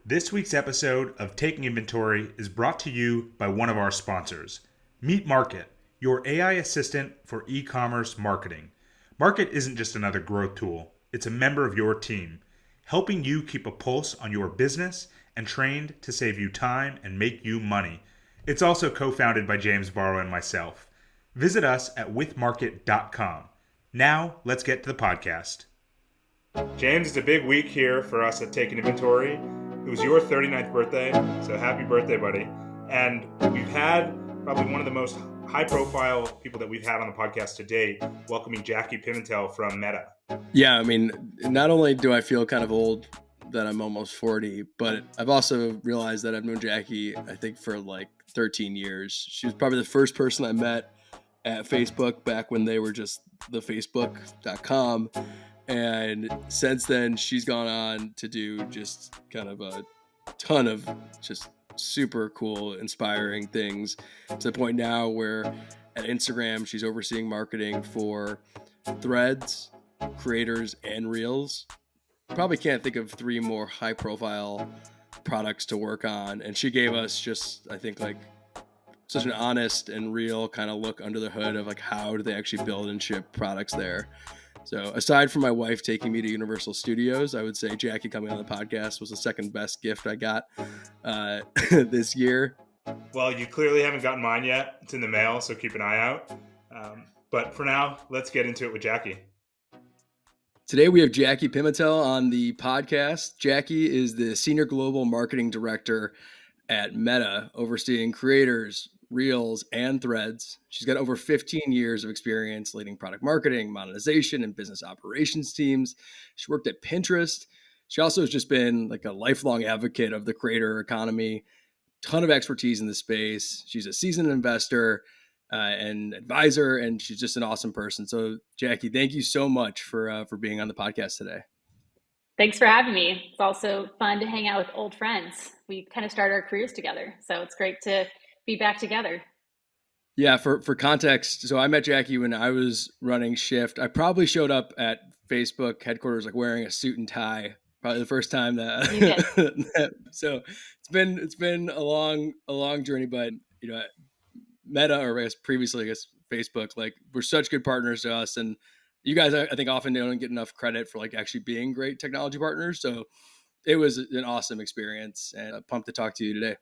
This week's episode of Taking Inventory is brought to you by one of our sponsors, Meet Market, your AI assistant for e-commerce marketing. Market isn't just another growth tool, it's a member of your team, helping you keep a pulse on your business and trained to save you time and make you money. It's also co-founded by James Barrow and myself. Visit us at withmarket.com. Now, let's get to the podcast. James, it's a big week here for us at Taking Inventory. It was your 39th birthday, so happy birthday, buddy. And we've had probably one of the most high-profile people that we've had on the podcast to date, welcoming Jackie Pimentel from Meta. Yeah, I mean, not only do I feel kind of old that I'm almost 40, but I've also realized that I've known Jackie, I think, for like 13 years. She was probably the first person I met at Facebook back when they were just the Facebook.com. And since then, she's gone on to do just kind of a ton of just super cool, inspiring things to the point now where at Instagram, she's overseeing marketing for Threads, creators, and Reels. Probably can't think of three more high profile products to work on. And she gave us just, I think, like such an honest and real kind of look under the hood of like how do they actually build and ship products there. So aside from my wife taking me to Universal Studios, I would say Jackie coming on the podcast was the second best gift I got this year. Well, you clearly haven't gotten mine yet. It's in the mail, so keep an eye out. But for now, let's get into it with Jackie. Today we have Jackie Pimentel on the podcast. Jackie is the Senior Global Marketing Director at Meta, overseeing creators, Reels, and Threads. She's got over 15 years of experience leading product marketing, monetization, and business operations teams. She worked at Pinterest. She also has just been like a lifelong advocate of the creator economy, ton of expertise in the space. She's a seasoned investor and advisor, and she's just an awesome person. So, Jackie, thank you so much for being on the podcast today. Thanks for having me. It's also fun to hang out with old friends. We kind of started our careers together, so it's great to be back together. Yeah, for context, so I met Jackie when I was running Shift. I probably showed up at Facebook headquarters like wearing a suit and tie. Probably the first time that. So it's been a long journey, but you know, Meta, or I guess previously, I guess Facebook, like we're such good partners to us, and you guys, I think, often don't get enough credit for like actually being great technology partners. So it was an awesome experience, and I'm pumped to talk to you today.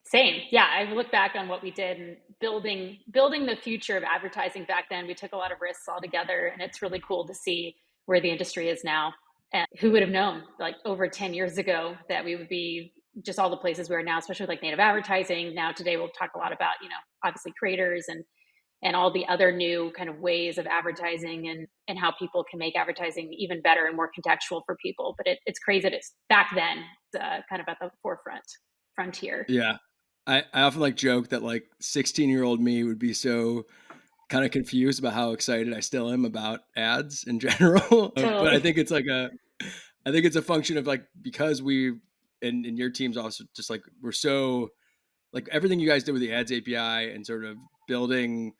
Same. Yeah, I look back on what we did and building the future of advertising back then. We took a lot of risks all together, and it's really cool to see where the industry is now. And who would have known, like over 10 years ago, that we would be just all the places we are now, especially with like native advertising. Now today we'll talk a lot about, obviously creators and all the other new kind of ways of advertising and how people can make advertising even better and more contextual for people. But it's crazy that it's back then, kind of at the frontier. Yeah. I often like joke that like 16-year-old me would be so kind of confused about how excited I still am about ads in general. Totally. But I think it's a function of like, because we, and your team's also just like, we're so like everything you guys did with the ads API and sort of building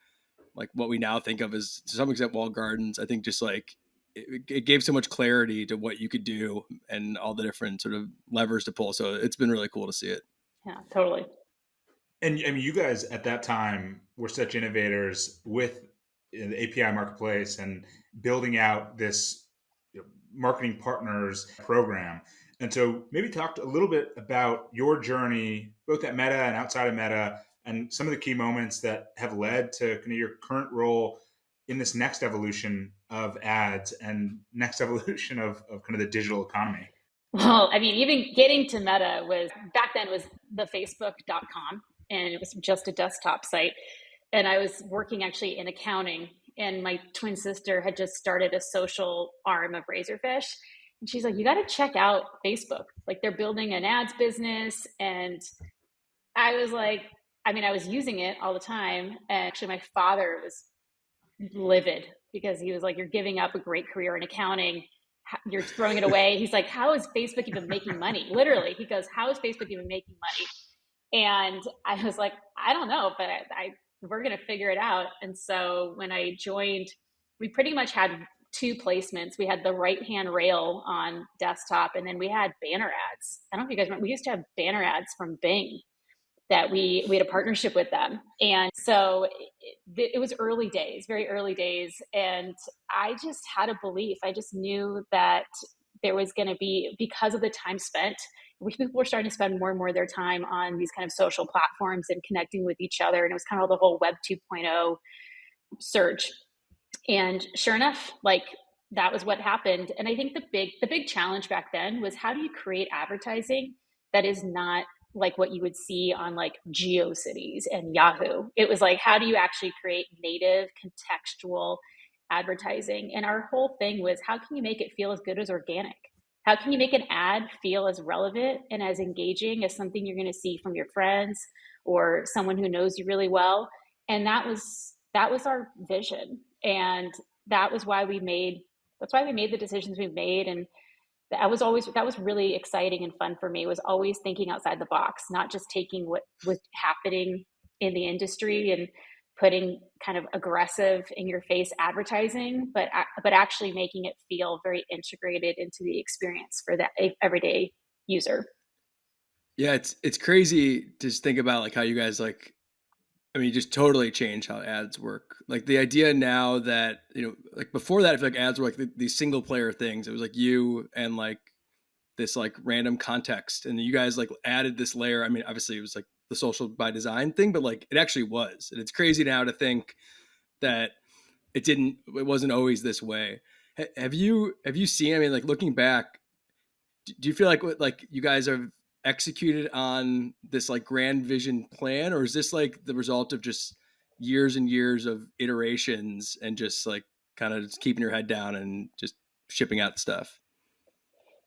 like what we now think of as to some extent walled gardens. I think just like it gave so much clarity to what you could do and all the different sort of levers to pull. So it's been really cool to see it. Yeah, totally. And I mean, you guys at that time were such innovators with the API marketplace and building out this marketing partners program. And so maybe talk a little bit about your journey, both at Meta and outside of Meta, and some of the key moments that have led to kind of your current role in this next evolution of ads and next evolution of kind of the digital economy. Well, I mean, even getting to Meta was the Facebook.com, and it was just a desktop site. And I was working actually in accounting, and my twin sister had just started a social arm of Razorfish. And she's like, you got to check out Facebook. Like they're building an ads business. And I was like, I mean, I was using it all the time. And actually my father was livid because he was like, you're giving up a great career in accounting. You're throwing it away. He's like, how is Facebook even making money? Literally, he goes, how is Facebook even making money? And I was like, I don't know, but we're going to figure it out. And so when I joined, we pretty much had two placements. We had the right-hand rail on desktop, and then we had banner ads. I don't know if you guys remember, we used to have banner ads from Bing that we had a partnership with them. And so it was early days, very early days. And I just had a belief. I just knew that there was going to be, because of the time spent, people were starting to spend more and more of their time on these kind of social platforms and connecting with each other. And it was kind of the whole Web 2.0 surge. And sure enough, like that was what happened. And I think the big challenge back then was, how do you create advertising that is not like what you would see on like GeoCities and Yahoo? It was like, how do you actually create native contextual advertising? And our whole thing was, how can you make it feel as good as organic? How can you make an ad feel as relevant and as engaging as something you're going to see from your friends or someone who knows you really well? And that was our vision. And that was why we made the decisions we've made. And that was really exciting and fun for me, was always thinking outside the box, not just taking what was happening in the industry and putting kind of aggressive in your face advertising, but actually making it feel very integrated into the experience for that everyday user. Yeah, it's crazy to just think about like how you guys like, I mean, you just totally change how ads work. Like the idea now that, like before that, I feel like ads were like these single player things. It was like you and like this like random context. And you guys like added this layer. I mean, obviously it was like the social by design thing, but like it actually was. And it's crazy now to think that it wasn't always this way. Have you seen, I mean, like looking back, do you feel like you guys have executed on this like grand vision plan, or is this like the result of just years and years of iterations and just like kind of just keeping your head down and just shipping out stuff?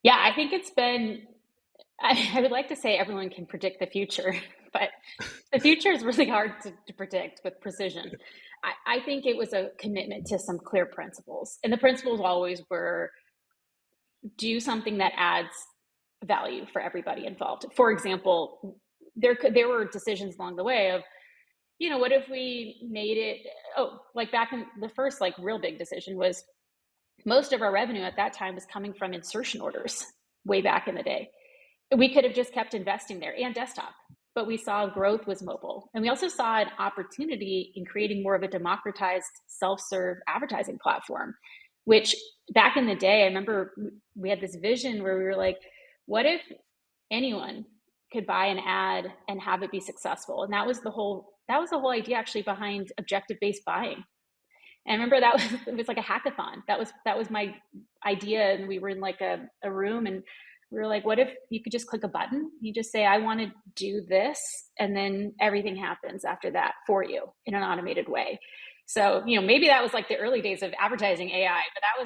Yeah, I think it's been, I would like to say everyone can predict the future, but the future is really hard to predict with precision. I think it was a commitment to some clear principles. And the principles always were, do something that adds value for everybody involved. For example, there were decisions along the way of, what if we made it, like back in the first like real big decision was, most of our revenue at that time was coming from insertion orders way back in the day. We could have just kept investing there and desktop, but we saw growth was mobile. And we also saw an opportunity in creating more of a democratized self-serve advertising platform, which back in the day, I remember we had this vision where we were like, what if anyone could buy an ad and have it be successful? And that was the whole idea actually behind objective-based buying. And I remember it was like a hackathon. That was my idea. And we were in like a room, and we were like, what if you could just click a button? You just say, I want to do this. And then everything happens after that for you in an automated way. So, maybe that was like the early days of advertising AI, but that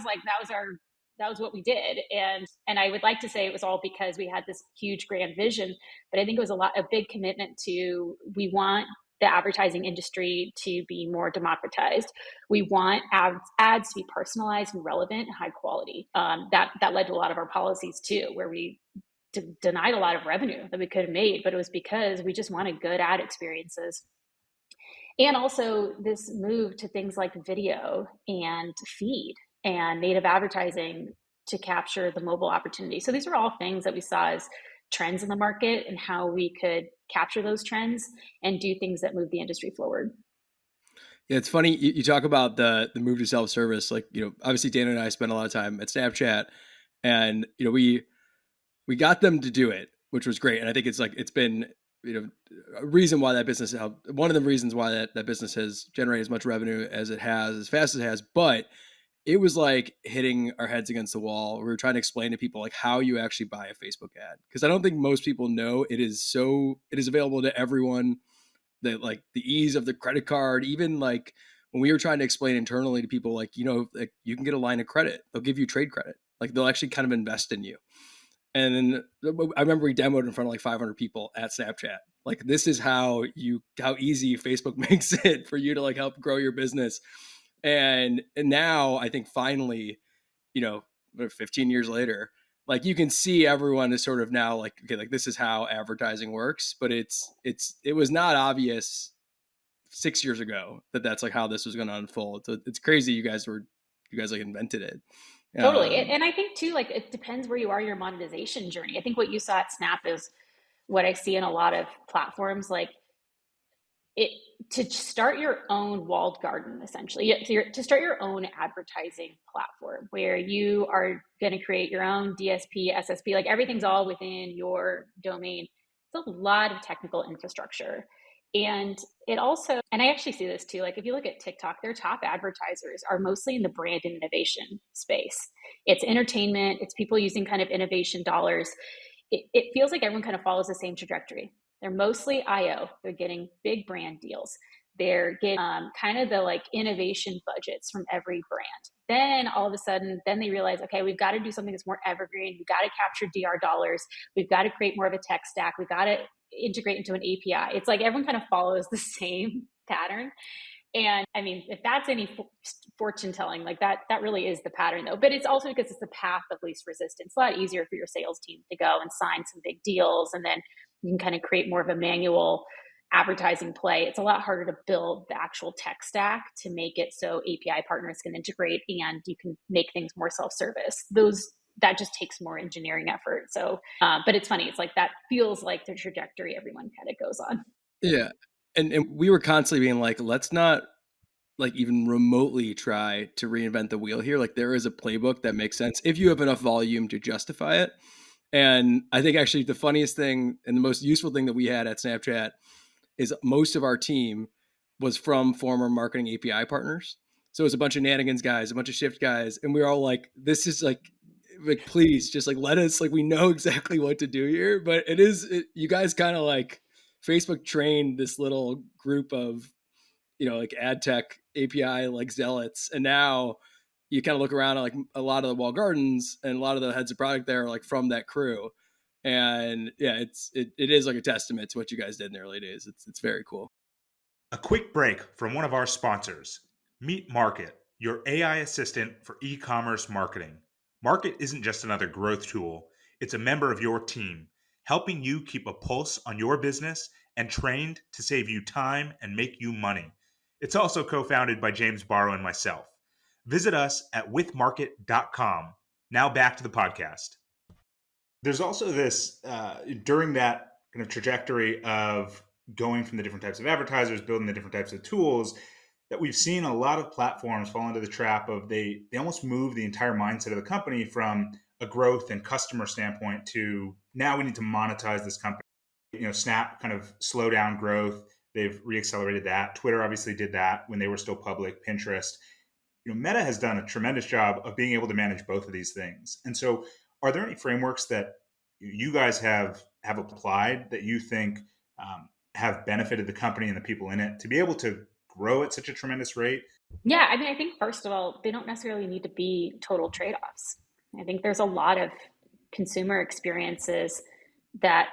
was what we did. And I would like to say it was all because we had this huge grand vision, but I think it was a big commitment to, we want the advertising industry to be more democratized. We want ads to be personalized and relevant and high quality. That led to a lot of our policies too, where we denied a lot of revenue that we could have made, but it was because we just wanted good ad experiences. And also this move to things like video and feed and native advertising to capture the mobile opportunity. So these are all things that we saw as trends in the market and how we could capture those trends and do things that move the industry forward. Yeah, it's funny you talk about the move to self-service. Like, obviously Dana and I spent a lot of time at Snapchat, and we got them to do it, which was great. And I think it's been a reason why that business, one of the reasons why that business has generated as much revenue as it has, as fast as it has. But it was like hitting our heads against the wall. We were trying to explain to people like how you actually buy a Facebook ad, because I don't think most people know it is available to everyone. That like the ease of the credit card, even like when we were trying to explain internally to people, like, like you can get a line of credit, they'll give you trade credit, like they'll actually kind of invest in you. And then I remember we demoed in front of like 500 people at Snapchat. Like, this is how easy Facebook makes it for you to like help grow your business. And now I think finally, 15 years later, like you can see everyone is sort of now like, okay, like this is how advertising works, but it was not obvious 6 years ago that that's like how this was going to unfold. So it's crazy you guys were you guys like invented it. Totally. And I think too, like it depends where you are in your monetization journey. I think what you saw at Snap is what I see in a lot of platforms, like it to start your own walled garden, essentially, to start your own advertising platform where you are going to create your own DSP, SSP, like everything's all within your domain. It's a lot of technical infrastructure. And it also, and I actually see this too, like if you look at TikTok, their top advertisers are mostly in the brand and innovation space. It's entertainment, it's people using kind of innovation dollars. It feels like everyone kind of follows the same trajectory. They're mostly IO. They're getting big brand deals. They're getting kind of the like innovation budgets from every brand. Then all of a sudden, then they realize, okay, we've got to do something that's more evergreen. We've got to capture DR dollars. We've got to create more of a tech stack. We've got to integrate into an API. It's like everyone kind of follows the same pattern. And I mean, if that's any fortune telling, like that really is the pattern though. But it's also because it's the path of least resistance. It's a lot easier for your sales team to go and sign some big deals, and then you can kind of create more of a manual advertising play. It's a lot harder to build the actual tech stack to make it so API partners can integrate and you can make things more self-service. That just takes more engineering effort. So, but it's funny. It's like that feels like the trajectory everyone kind of goes on. Yeah. And we were constantly being like, let's not like even remotely try to reinvent the wheel here. Like there is a playbook that makes sense if you have enough volume to justify it. And I think actually the funniest thing and the most useful thing that we had at Snapchat is most of our team was from former marketing API partners. So it was a bunch of Nanigans guys, a bunch of Shift guys. And we were all like, this is like please just like let us, like we know exactly what to do here. But you guys kind of like Facebook trained this little group of, like ad tech API like zealots. And now you kind of look around at like a lot of the wall gardens and a lot of the heads of product there are like from that crew. And yeah, it is like a testament to what you guys did in the early days. It's very cool. A quick break from one of our sponsors. Meet Market, your AI assistant for e-commerce marketing. Market isn't just another growth tool, it's a member of your team, helping you keep a pulse on your business and trained to save you time and make you money. It's also co-founded by James Barrow and myself. Visit us at withmarket.com. Now back to the podcast. There's also this, during that kind of trajectory of going from the different types of advertisers, building the different types of tools, that we've seen a lot of platforms fall into the trap of they almost move the entire mindset of the company from a growth and customer standpoint to now we need to monetize this company. Snap kind of slow down growth. They've reaccelerated that. Twitter obviously did that when they were still public. Pinterest. Meta has done a tremendous job of being able to manage both of these things. And so are there any frameworks that you guys have applied that you think have benefited the company and the people in it to be able to grow at such a tremendous rate? Yeah, I mean, I think first of all, they don't necessarily need to be total trade-offs. I think there's a lot of consumer experiences that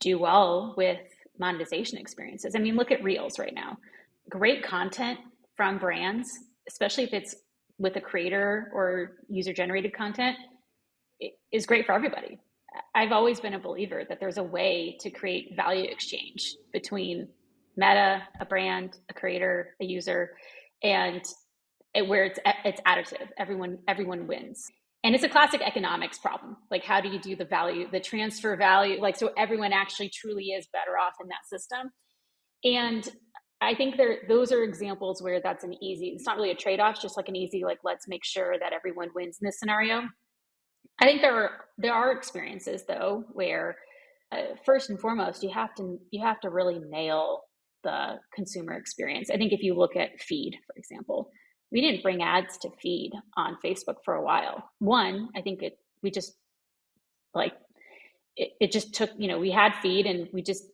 do well with monetization experiences. I mean, look at Reels right now. Great content from brands, especially if it's with a creator or user-generated content, is great for everybody. I've always been a believer that there's a way to create value exchange between Meta, a brand, a creator, a user, and where it's additive. Everyone wins. And it's a classic economics problem. Like, how do you do the transfer value, like so everyone actually truly is better off in that system? And I think those are examples where that's it's not really a trade-off, it's just like an easy, like, let's make sure that everyone wins in this scenario. I think there are experiences though where first and foremost you have to really nail the consumer experience. I think if you look at feed, for example, we didn't bring ads to feed on Facebook for a while. One, I think we just like it just took, we had feed and we just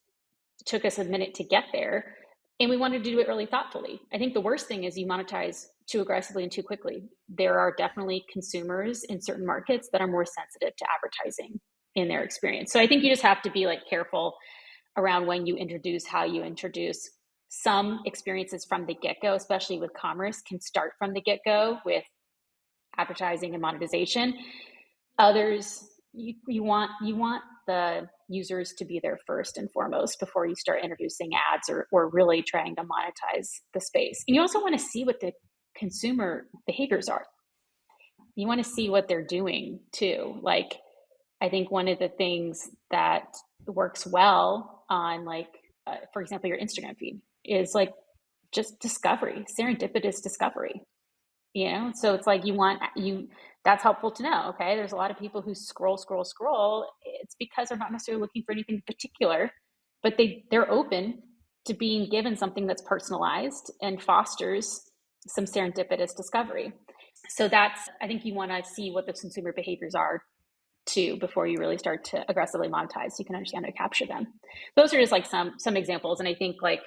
took us a minute to get there. And we wanted to do it really thoughtfully. I think the worst thing is you monetize too aggressively and too quickly. There are definitely consumers in certain markets that are more sensitive to advertising in their experience. So I think you just have to be like careful around when you introduce, how you introduce. Some experiences from the get-go, especially with commerce, can start from the get-go with advertising and monetization. Others, you want the users to be there first and foremost before you start introducing ads or really trying to monetize the space. And you also want to see what the consumer behaviors are. You want to see what they're doing too. Like, I think one of the things that works well on like, for example, your Instagram feed is like just discovery, serendipitous discovery. So it's like that's helpful to know. Okay, there's a lot of people who scroll. It's because they're not necessarily looking for anything particular, but they're open to being given something that's personalized and fosters some serendipitous discovery. So I think you want to see what the consumer behaviors are too before you really start to aggressively monetize, so you can understand how to capture them. Those are just like some examples. And I think like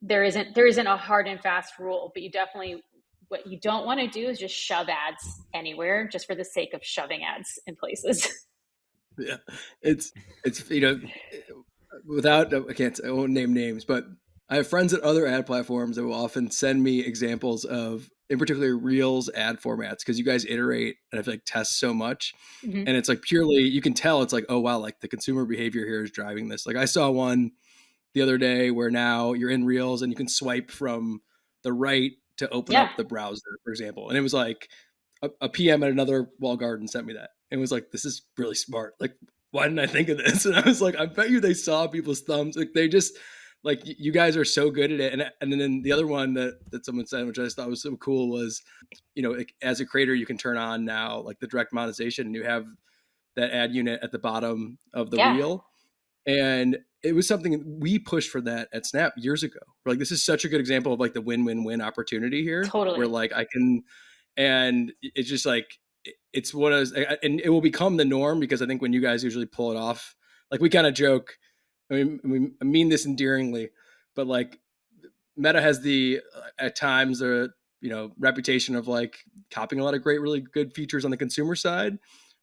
there isn't a hard and fast rule, but what you don't want to do is just shove ads anywhere just for the sake of shoving ads in places. Yeah, it's I won't name names, but I have friends at other ad platforms that will often send me examples of, in particular, Reels ad formats, because you guys iterate and I feel like test so much, Mm-hmm. and it's like purely you can tell it's like, oh wow, like the consumer behavior here is driving this. Like I saw one the other day where now you're in Reels and you can swipe from the right to open Yeah, up the browser, for example, and it was like a PM at another wall garden sent me that and was like, this is really smart. Like, why didn't I think of this? And I was like, I bet you they saw people's thumbs. Like they just like you guys are so good at it. And then the other one that someone said, which I just thought was so cool, was like, as a creator, you can turn on now like the direct monetization, and you have that ad unit at the bottom of the yeah, reel. And it was something we pushed for that at Snap years ago. We're like, this is such a good example of like the win-win-win opportunity here, where totally. like I can, and it's just like it's what I was, and it will become the norm, because I think when you guys usually pull it off, like we kind of joke. I mean this endearingly, but like Meta has the at times the reputation of like copying a lot of great, really good features on the consumer side,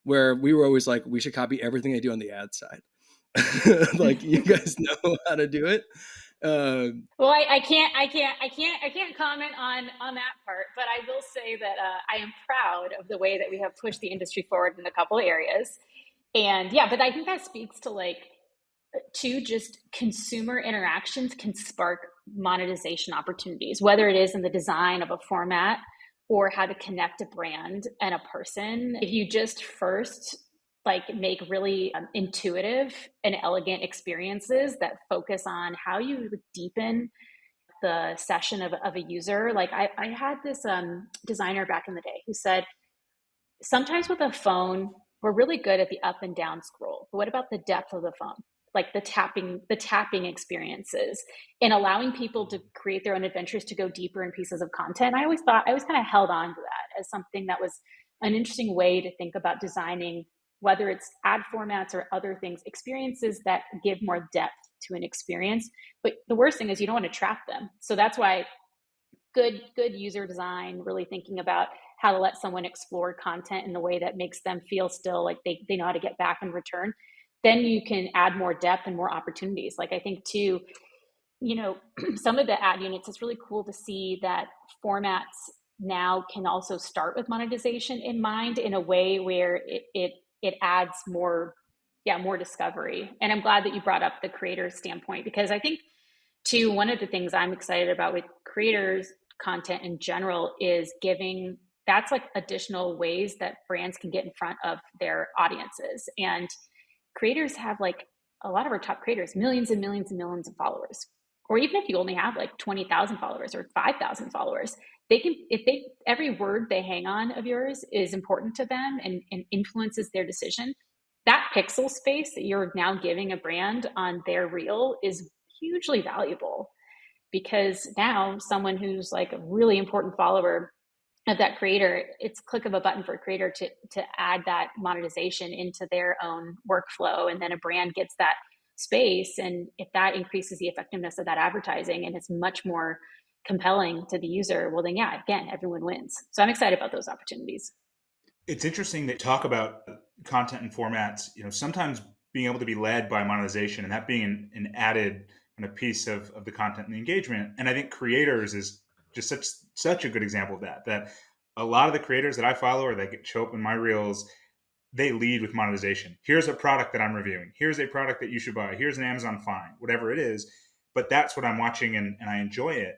where we were always like, we should copy everything they do on the ad side. Like you guys know how to do it. Well, I can't comment on that part, but I will say that I am proud of the way that we have pushed the industry forward in a couple of areas. And yeah, but I think that speaks to like just consumer interactions can spark monetization opportunities, whether it is in the design of a format or how to connect a brand and a person. If you just first like make really intuitive and elegant experiences that focus on how you deepen the session of a user. Like I had this designer back in the day who said, sometimes with a phone, we're really good at the up and down scroll. But what about the depth of the phone? Like the tapping experiences and allowing people to create their own adventures to go deeper in pieces of content. I always kind of held on to that as something that was an interesting way to think about designing, whether it's ad formats or other things, experiences that give more depth to an experience. But the worst thing is you don't want to trap them. So that's why good user design, really thinking about how to let someone explore content in the way that makes them feel still like they know how to get back in return, then you can add more depth and more opportunities. Like I think too, some of the ad units, it's really cool to see that formats now can also start with monetization in mind in a way where it adds more discovery. And I'm glad that you brought up the creator standpoint, because I think too, one of the things I'm excited about with creators content in general is giving that's like additional ways that brands can get in front of their audiences. And creators have like a lot of our top creators, millions and millions and millions of followers. Or even if you only have like 20,000 followers or 5,000 followers, they can, if they, every word they hang on of yours is important to them and influences their decision. That pixel space that you're now giving a brand on their reel is hugely valuable, because now someone who's like a really important follower of that creator, it's click of a button for a creator to add that monetization into their own workflow, and then a brand gets that space, and if that increases the effectiveness of that advertising and it's much more compelling to the user, well then yeah, again, everyone wins. So I'm excited about those opportunities. It's interesting to talk about content and formats. Sometimes being able to be led by monetization and that being an added kind of piece of the content and the engagement. And I think creators is just such a good example of that. That a lot of the creators that I follow or that show up in my reels, they lead with monetization. Here's a product that I'm reviewing. Here's a product that you should buy. Here's an Amazon find, whatever it is. But that's what I'm watching, and I enjoy it.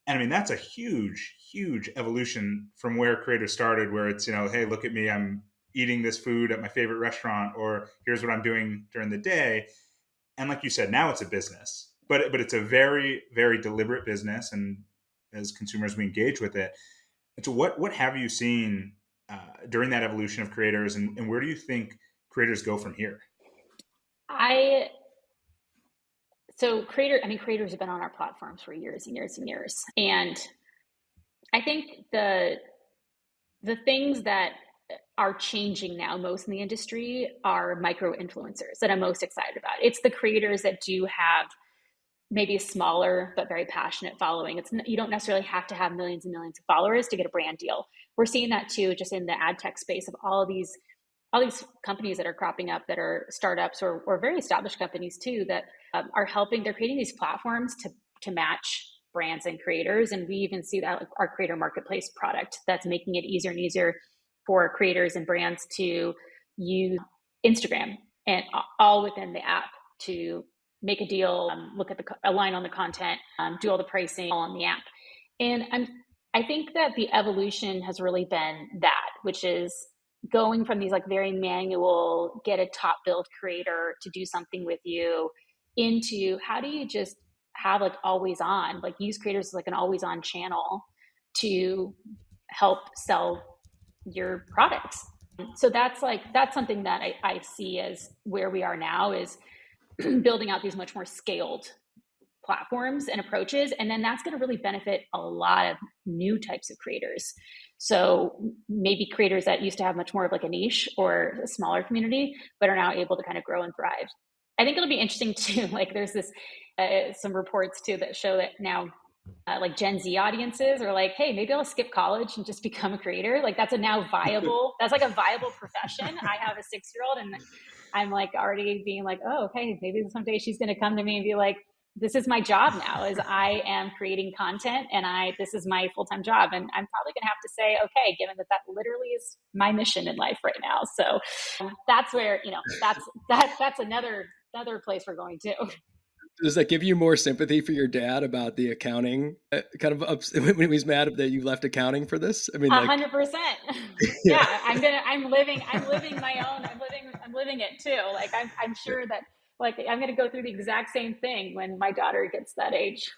And I mean, that's a huge, huge evolution from where creators started, where it's, hey, look at me, I'm eating this food at my favorite restaurant, or here's what I'm doing during the day. And like you said, now it's a business, but it's a very, very deliberate business. And as consumers, we engage with it. And so what have you seen during that evolution of creators, and where do you think creators go from here? I creators have been on our platforms for years and years and years. And I think the things that are changing now most in the industry are micro influencers that I'm most excited about. It's the creators that do have maybe a smaller but very passionate following. You don't necessarily have to have millions and millions of followers to get a brand deal. We're seeing that too, just in the ad tech space of all these companies that are cropping up that are startups or very established companies too that are helping. They're creating these platforms to match brands and creators, and we even see that with our creator marketplace product that's making it easier and easier for creators and brands to use Instagram and all within the app to make a deal, look at align on the content, do all the pricing all on the app. And I think that the evolution has really been that, which is going from these like very manual, get a top build creator to do something with you, into how do you just have like always on, like use creators as like an always on channel to help sell your products. So that's something that I see as where we are now is building out these much more scaled platforms and approaches. And then that's going to really benefit a lot of new types of creators. So maybe creators that used to have much more of like a niche or a smaller community, but are now able to kind of grow and thrive. I think it'll be interesting too. Like there's this, some reports too that show that now like Gen Z audiences are like, hey, maybe I'll skip college and just become a creator. Like that's that's like a viable profession. I have a 6-year-old and I'm like already being like, oh, okay, maybe someday she's going to come to me and be like, this is my job now is I am creating content and this is my full-time job. And I'm probably going to have to say, okay, given that literally is my mission in life right now. So that's where, that's another place we're going to. Does that give you more sympathy for your dad about the accounting kind of ups when he was mad that you left accounting for this? I mean, like 100%. yeah. Yeah, I'm living my own. I'm living it too. Like I'm sure that like I'm going to go through the exact same thing when my daughter gets that age.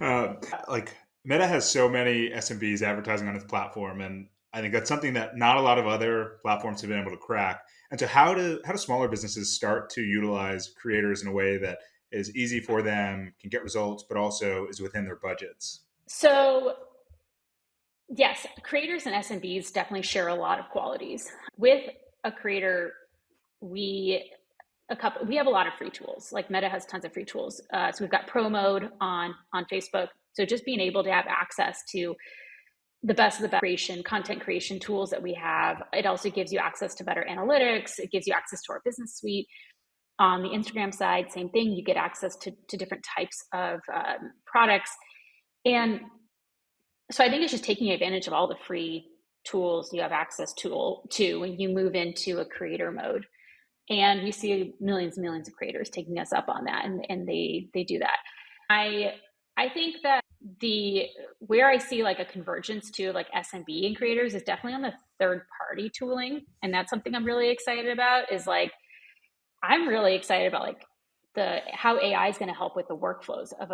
Uh, like Meta has so many SMBs advertising on its platform, and I think that's something that not a lot of other platforms have been able to crack. And so, how do smaller businesses start to utilize creators in a way that is easy for them, can get results, but also is within their budgets? So yes, creators and SMBs definitely share a lot of qualities. With a creator, we have a lot of free tools. Like Meta has tons of free tools. So we've got Pro Mode on Facebook. So just being able to have access to the best of the best content creation tools that we have. It also gives you access to better analytics. It gives you access to our business suite. On the Instagram side, same thing. You get access to different types of products. And so I think it's just taking advantage of all the free tools you have access to when you move into a creator mode. And we see millions and millions of creators taking us up on that, and they do that. I think that where I see like a convergence to like SMB and creators is definitely on the third party tooling, and that's something I'm really excited about. Is like I'm really excited about like how AI is going to help with the workflows of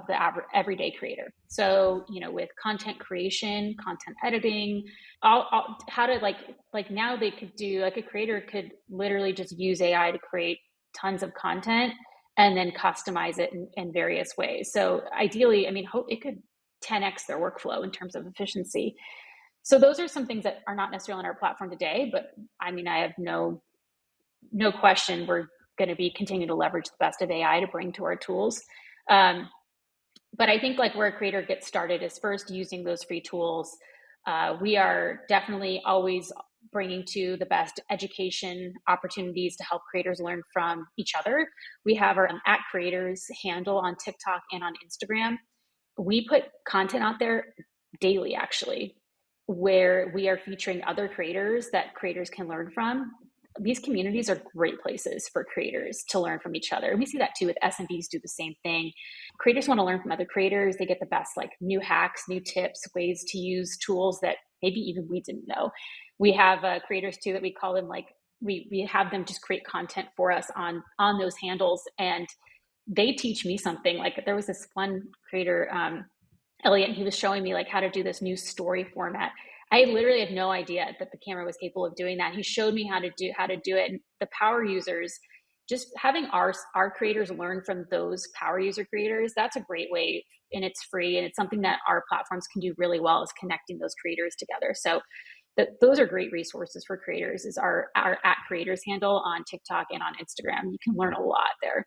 the everyday creator. So with content creation, content editing, how to like now they could do like a creator could literally just use AI to create tons of content and then customize it in various ways. So ideally, I mean, it could 10x their workflow in terms of efficiency. So those are some things that are not necessarily on our platform today, but I mean, I have no question we're going to be continuing to leverage the best of AI to bring to our tools. But I think like where a creator gets started is first using those free tools. We are definitely always bringing to the best education opportunities to help creators learn from each other. We have our @creators handle on TikTok and on Instagram. We put content out there daily, actually, where we are featuring other creators that creators can learn from. these communities are great places for creators to learn from each other. We see that too with SMBs do the same thing. Creators want to learn from other creators. They get the best like new hacks, new tips, ways to use tools that maybe even we didn't know. We have creators too that we call them like we have them just create content for us on those handles, and they teach me something. Like there was this one creator, Elliot, and he was showing me like how to do this new story format. I literally had no idea that the camera was capable of doing that. He showed me how to do it. And the power users, just having our creators learn from those power user creators, that's a great way, and it's free, and it's something that our platforms can do really well, is connecting those creators together. So those are great resources for creators, is our at creators handle on TikTok and on Instagram. You can learn a lot there.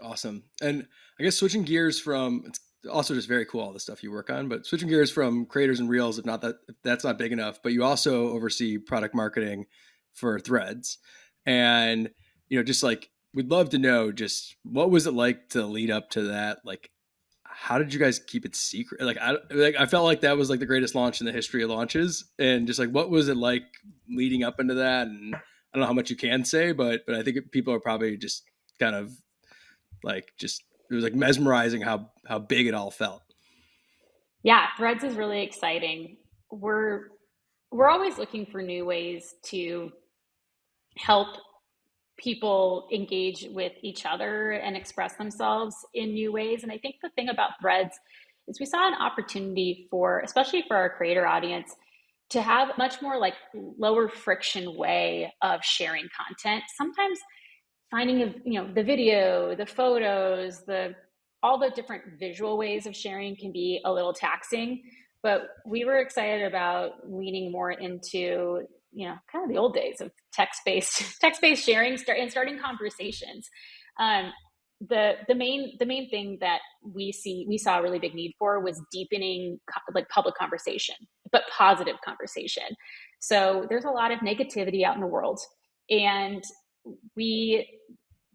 Awesome. And I guess switching gears from, it's also just very cool, all the stuff you work on, but switching gears from creators and reels, if that's not big enough, but you also oversee product marketing for Threads. And, just like, we'd love to know just what was it like to lead up to that? Like, how did you guys keep it secret? I felt like that was like the greatest launch in the history of launches. And just like, what was it like leading up into that? And I don't know how much you can say, but I think people are probably just kind of like, just, it was like mesmerizing how big it all felt. Yeah, Threads is really exciting. We're always looking for new ways to help people engage with each other and express themselves in new ways. And I think the thing about Threads is we saw an opportunity for, especially for our creator audience, to have a much more like lower friction way of sharing content. Sometimes finding the video, the photos, the all the different visual ways of sharing can be a little taxing, but we were excited about leaning more into kind of the old days of text-based sharing and starting conversations. um, the main thing that we saw a really big need for was deepening like public conversation, but positive conversation. So there's a lot of negativity out in the world, and we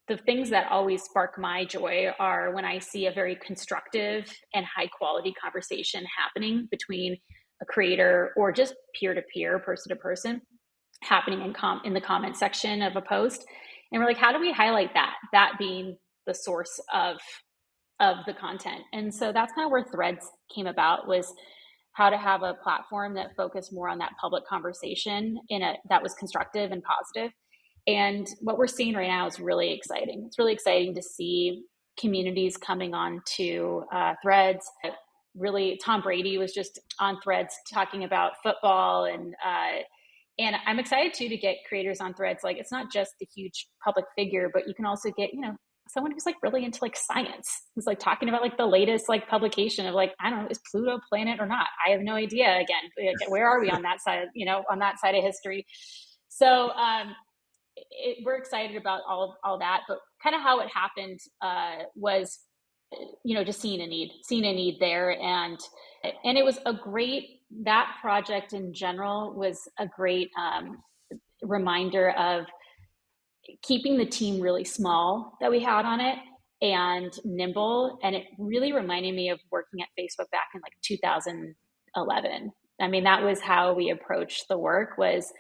the things that always spark my joy are when I see a very constructive and high quality conversation happening between a creator or just peer to peer, person to person, happening in the comment section of a post. And we're like, how do we highlight that being the source of the content? And so that's kind of where Threads came about, was how to have a platform that focused more on that public conversation that was constructive and positive. And what we're seeing right now is really exciting. It's really exciting to see communities coming on to Threads. Really, Tom Brady was just on Threads talking about football, and I'm excited too to get creators on Threads. Like, it's not just the huge public figure, but you can also get someone who's like really into like science, who's like talking about like the latest like publication of like, I don't know, is Pluto a planet or not? I have no idea. Again, where are we on that side? On that side of history. So we're excited about all that, but kind of how it happened was, just seeing a need there, and it was that project in general was a great reminder of keeping the team really small that we had on it and nimble. And it really reminded me of working at Facebook back in like 2011. I mean, that was how we approached the work, was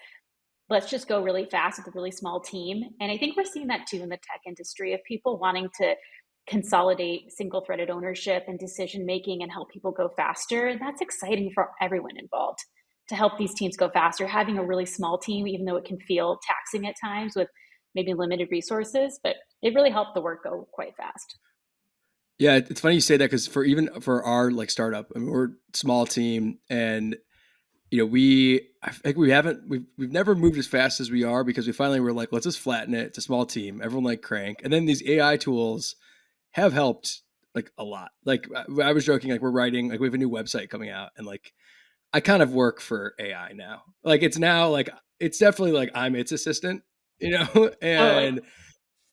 let's just go really fast with a really small team. And I think we're seeing that too in the tech industry, of people wanting to consolidate single threaded ownership and decision making and help people go faster. And that's exciting for everyone involved, to help these teams go faster. Having a really small team, even though it can feel taxing at times with maybe limited resources, but it really helped the work go quite fast. Yeah, it's funny you say that, because for our like startup, I mean, we're a small team, and I think we've never moved as fast as we are, because we finally were like, let's just flatten it. It's a small team, everyone like crank, and then these AI tools have helped like a lot. Like I was joking, like we're writing, like we have a new website coming out, and like I kind of work for AI now. Like it's now like it's definitely like I'm its assistant, Totally. and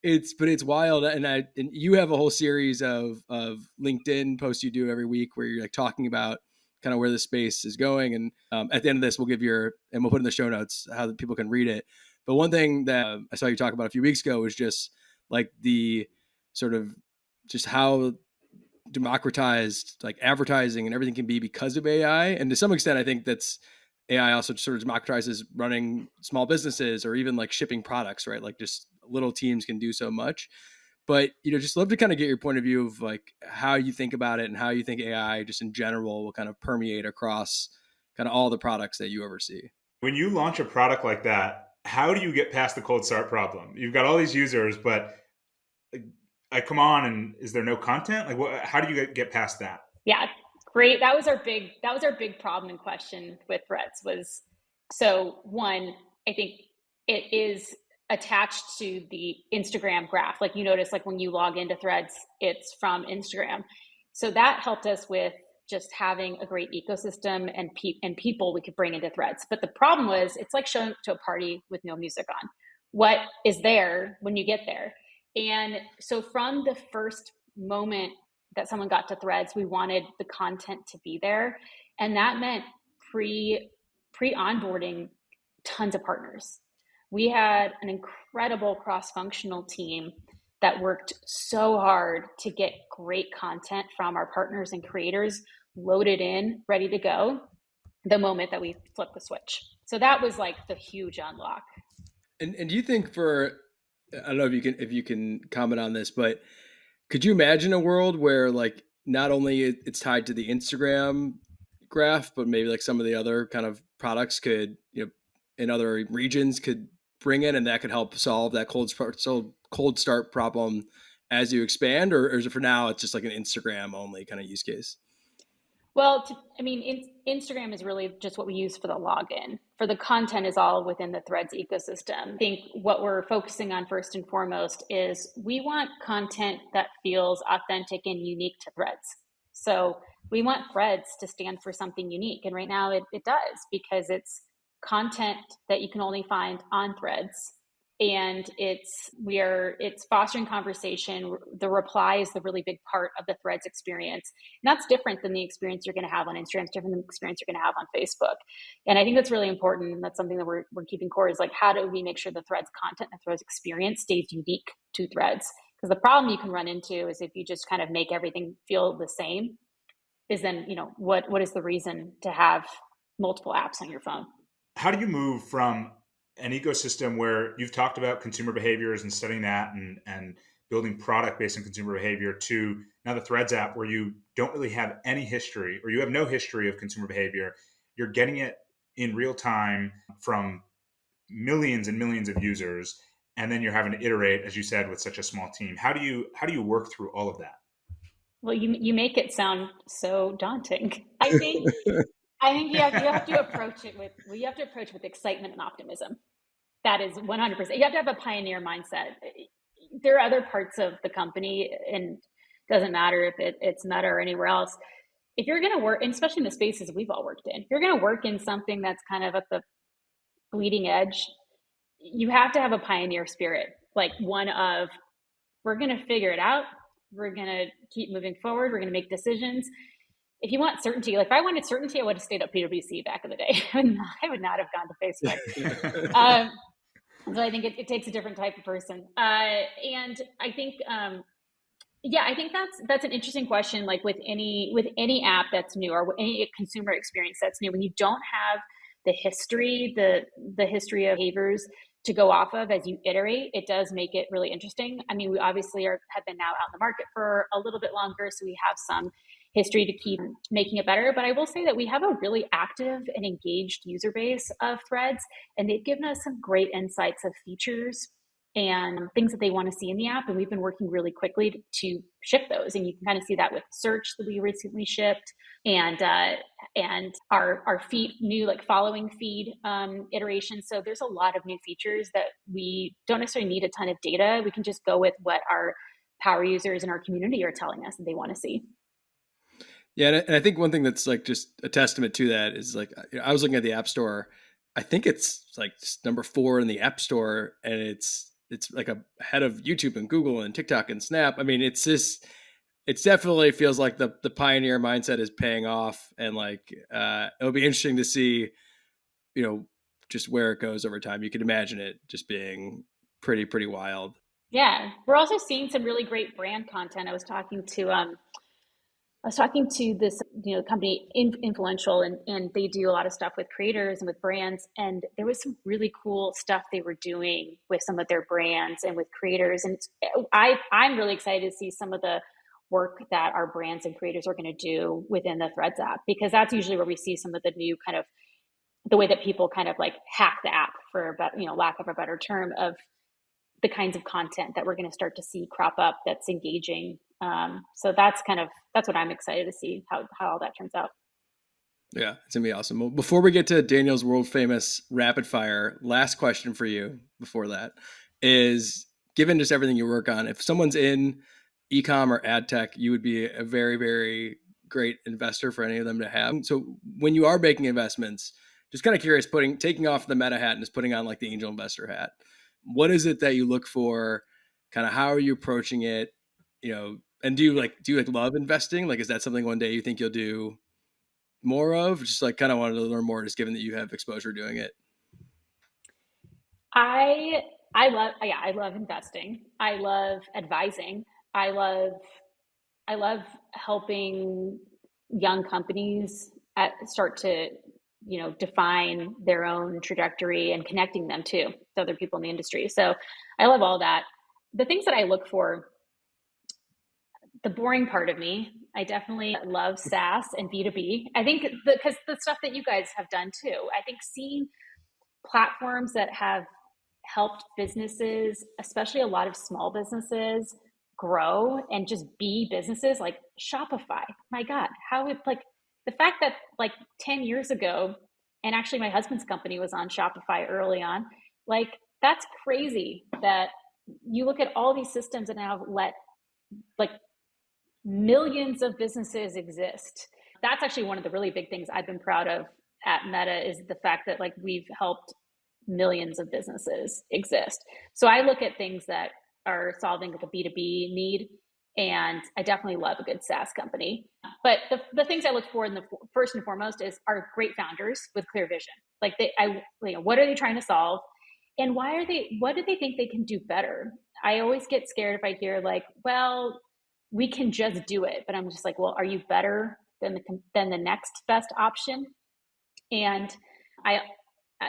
it's wild. And you have a whole series of LinkedIn posts you do every week where you're like talking about kind of where the space is going. And at the end of this, we'll put in the show notes how the people can read it. But one thing that I saw you talk about a few weeks ago was just like the sort of just how democratized like advertising and everything can be because of AI. And to some extent, I think that's AI also sort of democratizes running small businesses or even like shipping products, right? Like just little teams can do so much. But just love to kind of get your point of view of like how you think about it and how you think AI just in general will kind of permeate across kind of all the products that you oversee. When you launch a product like that, how do you get past the cold start problem? You've got all these users, but I come on and is there no content? Like, how do you get past that? Yeah, great. That was our big problem and question with Threads was, so one, I think it is attached to the Instagram graph. Like you notice, like when you log into Threads, it's from Instagram. So that helped us with just having a great ecosystem and people we could bring into Threads. But the problem was, it's like showing up to a party with no music on. What is there when you get there? And so from the first moment that someone got to Threads, we wanted the content to be there, and that meant pre onboarding tons of partners. We had an incredible cross functional team that worked so hard to get great content from our partners and creators loaded in, ready to go the moment that we flipped the switch. So that was like the huge unlock. And do you think for I don't know if you can comment on this, but could you imagine a world where like not only it's tied to the Instagram graph, but maybe like some of the other kind of products could, in other regions could bring in, and that could help solve that cold start problem as you expand, or is it for now it's just like an Instagram only kind of use case? Well, Instagram is really just what we use for the login. For the content is all within the Threads ecosystem. I think what we're focusing on first and foremost is we want content that feels authentic and unique to Threads. So we want Threads to stand for something unique. And right now it does, because it's content that you can only find on Threads, and it's fostering conversation. The reply is the really big part of the Threads experience, and that's different than the experience you're going to have on Instagram. It's different than the experience you're going to have on Facebook. And I think that's really important, and that's something that we're keeping core, is like, how do we make sure the Threads content and the Threads experience stays unique to Threads? Because the problem you can run into is if you just kind of make everything feel the same, is then what is the reason to have multiple apps on your phone? How do you move from an ecosystem where you've talked about consumer behaviors and studying that and building product based on consumer behavior to now the Threads app where you don't really have any history or you have no history of consumer behavior? You're getting it in real time from millions and millions of users, and then you're having to iterate, as you said, with such a small team. How do you work through all of that? Well, you make it sound so daunting. I think you have to approach it with well, you have to approach with excitement and optimism. That is 100%. You have to have a pioneer mindset. There are other parts of the company, and it doesn't matter if it's Meta or anywhere else. If you're going to work, and especially in the spaces we've all worked in, if you're going to work in something that's kind of at the bleeding edge, you have to have a pioneer spirit, like one of, we're going to figure it out. We're going to keep moving forward. We're going to make decisions. If you want certainty, like if I wanted certainty, I would have stayed at PwC back in the day. I would not have gone to Facebook. So I think it takes a different type of person. And I think, yeah, I think that's an interesting question. Like with any app that's new or any consumer experience that's new, when you don't have the history of behaviors to go off of as you iterate, it does make it really interesting. I mean, we obviously have been now out in the market for a little bit longer, so we have some history to keep making it better. But I will say that we have a really active and engaged user base of Threads, and they've given us some great insights of features and things that they want to see in the app. And we've been working really quickly to ship those. And you can kind of see that with search that we recently shipped, and our feed, new like following feed iteration. So there's a lot of new features that we don't necessarily need a ton of data. We can just go with what our power users in our community are telling us that they want to see. Yeah, and I think one thing that's like just a testament to that is like I was looking at the App Store. I think it's like number 4 in the App Store, and it's like ahead of YouTube and Google and TikTok and Snap. I mean, it definitely feels like the pioneer mindset is paying off, and like it'll be interesting to see, you know, just where it goes over time. You could imagine it just being pretty wild. Yeah, we're also seeing some really great brand content. I was talking to I was talking to this, company influential, and they do a lot of stuff with creators and with brands. And there was some really cool stuff they were doing with some of their brands and with creators. And I'm really excited to see some of the work that our brands and creators are going to do within the Threads app, because that's usually where we see some of the new kind of the way that people kind of like hack the app, for lack of a better term, of the kinds of content that we're going to start to see crop up that's engaging. So that's what I'm excited to see how all that turns out. Yeah, it's gonna be awesome. Well, before we get to Daniel's world famous rapid fire, last question for you before that is, given just everything you work on, if someone's in e-com or ad tech, you would be a very, very great investor for any of them to have. So when you are making investments, just kind of curious, taking off the meta hat and just putting on like the angel investor hat, what is it that you look for? Kind of how are you approaching it? And do you love investing? Like, is that something one day you think you'll do more of? Just like kind of wanted to learn more, just given that you have exposure doing it. I love investing. I love advising. I love helping young companies start to define their own trajectory and connecting them to other people in the industry. So I love all that. The things that I look for, the boring part of me, I definitely love SaaS and B2B. I think because the stuff that you guys have done too, I think seeing platforms that have helped businesses, especially a lot of small businesses, grow and just be businesses like Shopify. My God, how it, like, the fact that like 10 years ago, and actually my husband's company was on Shopify early on, like that's crazy that you look at all these systems and now let like millions of businesses exist. That's actually one of the really big things I've been proud of at Meta, is the fact that like we've helped millions of businesses exist. So I look at things that are solving like a B2B need, and I definitely love a good SaaS company. But the things I look for in the first and foremost are great founders with clear vision. Like what are they trying to solve, and what do they think they can do better? I always get scared if I hear like, well, we can just do it, but I'm just like, well, are you better than the next best option? And I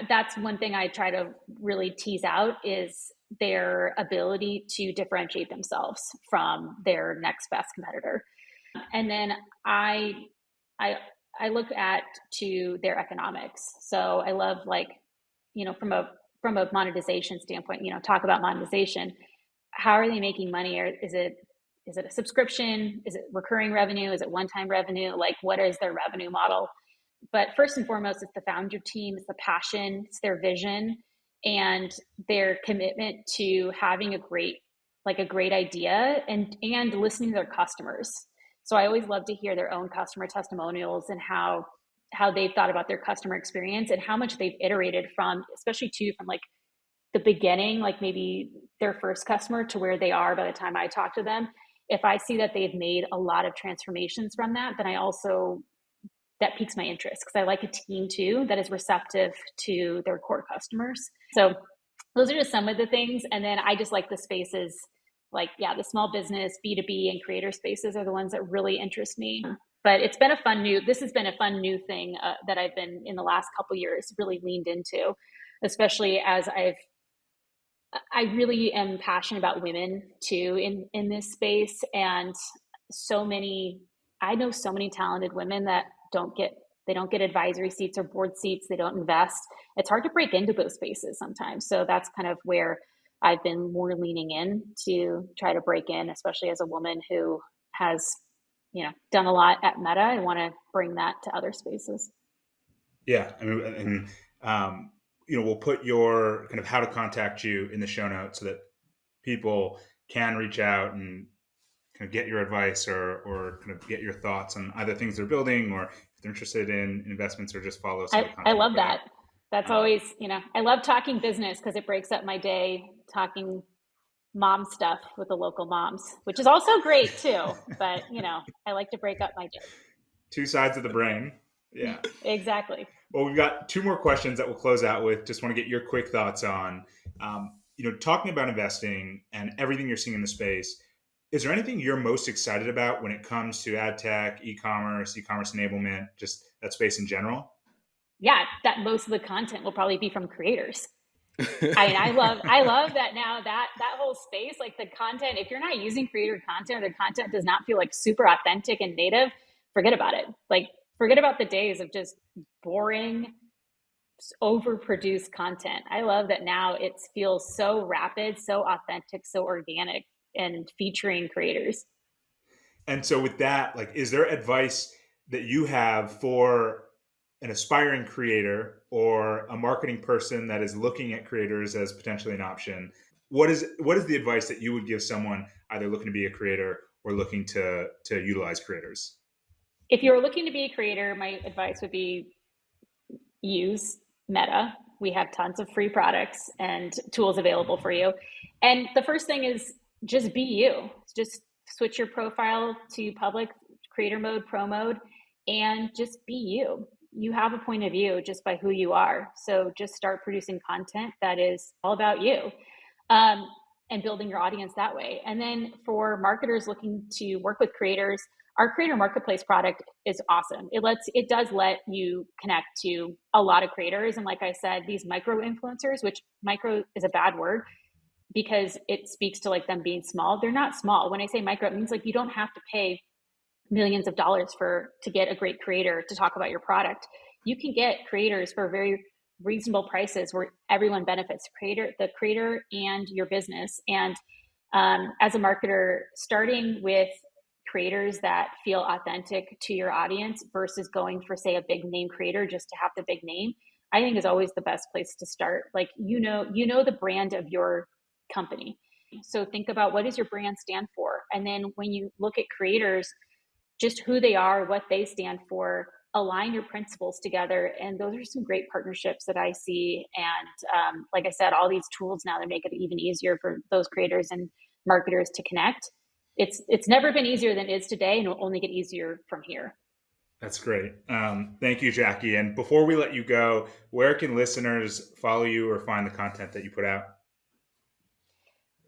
that's one thing I try to really tease out, is their ability to differentiate themselves from their next best competitor. And then I I I look at to their economics. So I love, like, from a monetization standpoint, talk about monetization. How are they making money? Or is it a subscription? Is it recurring revenue? Is it one-time revenue? Like, what is their revenue model? But first and foremost, it's the founder team, it's the passion, it's their vision, and their commitment to having a great idea, and listening to their customers. So I always love to hear their own customer testimonials, and how they've thought about their customer experience, and how much they've iterated from, especially too, from like the beginning, like maybe their first customer, to where they are by the time I talk to them. If I see that they've made a lot of transformations from that, then that piques my interest, because I like a team too that is receptive to their core customers. So those are just some of the things. And then I just like the spaces, like, yeah, the small business, B2B, and creator spaces are the ones that really interest me. But this has been a fun new thing that I've been, in the last couple of years, really leaned into, especially as I really am passionate about women too in this space. And I know so many talented women that they don't get advisory seats or board seats. They don't invest. It's hard to break into those spaces sometimes. So that's kind of where I've been more leaning in to try to break in, especially as a woman who has, done a lot at Meta. I want to bring that to other spaces. Yeah, I mean, and we'll put your kind of how to contact you in the show notes, so that people can reach out and kind of get your advice, or kind of get your thoughts on either things they're building, or if they're interested in investments, or just follow some of the content. I love that. That's always, I love talking business, because it breaks up my day talking mom stuff with the local moms, which is also great too. But, I like to break up my day. Two sides of the brain. Yeah. Exactly. Well, we've got two more questions that we'll close out with. Just want to get your quick thoughts on, talking about investing and everything you're seeing in the space. Is there anything you're most excited about when it comes to ad tech, e-commerce enablement, just that space in general? Yeah, that most of the content will probably be from creators. I love that now, that whole space, like the content, if you're not using creator content or the content does not feel like super authentic and native, forget about it. Like forget about the days of just boring, overproduced content. I love that now it feels so rapid, so authentic, so organic, and featuring creators. And so with that, like, is there advice that you have for an aspiring creator or a marketing person that is looking at creators as potentially an option? What is the advice that you would give someone either looking to be a creator or looking to utilize creators? If you're looking to be a creator, my advice would be use Meta. We have tons of free products and tools available for you. And the first thing is just be you. Just switch your profile to public, creator mode, pro mode, and just be you. You have a point of view just by who you are. So just start producing content that is all about you. And building your audience that way. And then for marketers looking to work with creators, our creator marketplace product is awesome. It does let you connect to a lot of creators. And like I said, these micro influencers, which micro is a bad word because it speaks to like them being small. They're not small. When I say micro, it means like you don't have to pay millions of dollars to get a great creator to talk about your product. You can get creators for very reasonable prices where everyone benefits, the creator and your business. And as a marketer, starting with creators that feel authentic to your audience versus going for, say, a big name creator just to have the big name, I think is always the best place to start. Like, you know the brand of your company. So think about, what does your brand stand for? And then when you look at creators, just who they are, what they stand for, align your principles together. And those are some great partnerships that I see. And like I said, all these tools now that make it even easier for those creators and marketers to connect. It's never been easier than it is today, and it will only get easier from here. That's great. Thank you, Jackie. And before we let you go, where can listeners follow you or find the content that you put out?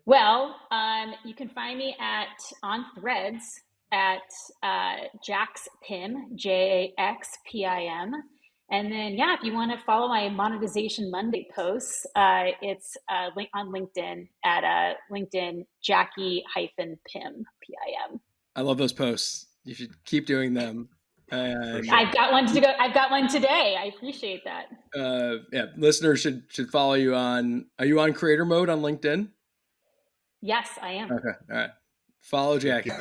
Well, you can find me on Threads at Jax Pim, JAXPIM. And then, yeah, if you want to follow my Monetization Monday posts, it's on LinkedIn at LinkedIn Jackie-Pim, PIM. I love those posts. You should keep doing them. Sure. I've got one to go. I've got one today. I appreciate that. Yeah, listeners should follow you on. Are you on creator mode on LinkedIn? Yes, I am. Okay, all right. Follow Jackie.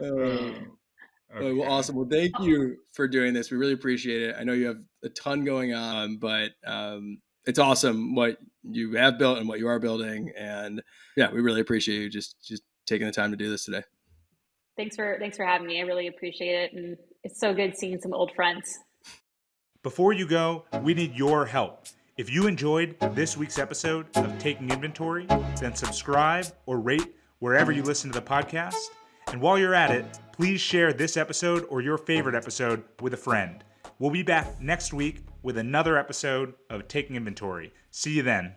Well, awesome. Well, thank you for doing this. We really appreciate it. I know you have a ton going on, but it's awesome what you have built and what you are building. And yeah, we really appreciate you just taking the time to do this today. Thanks for having me. I really appreciate it. And it's so good seeing some old friends. Before you go, we need your help. If you enjoyed this week's episode of Taking Inventory, then subscribe or rate wherever you listen to the podcast. And while you're at it, please share this episode or your favorite episode with a friend. We'll be back next week with another episode of Taking Inventory. See you then.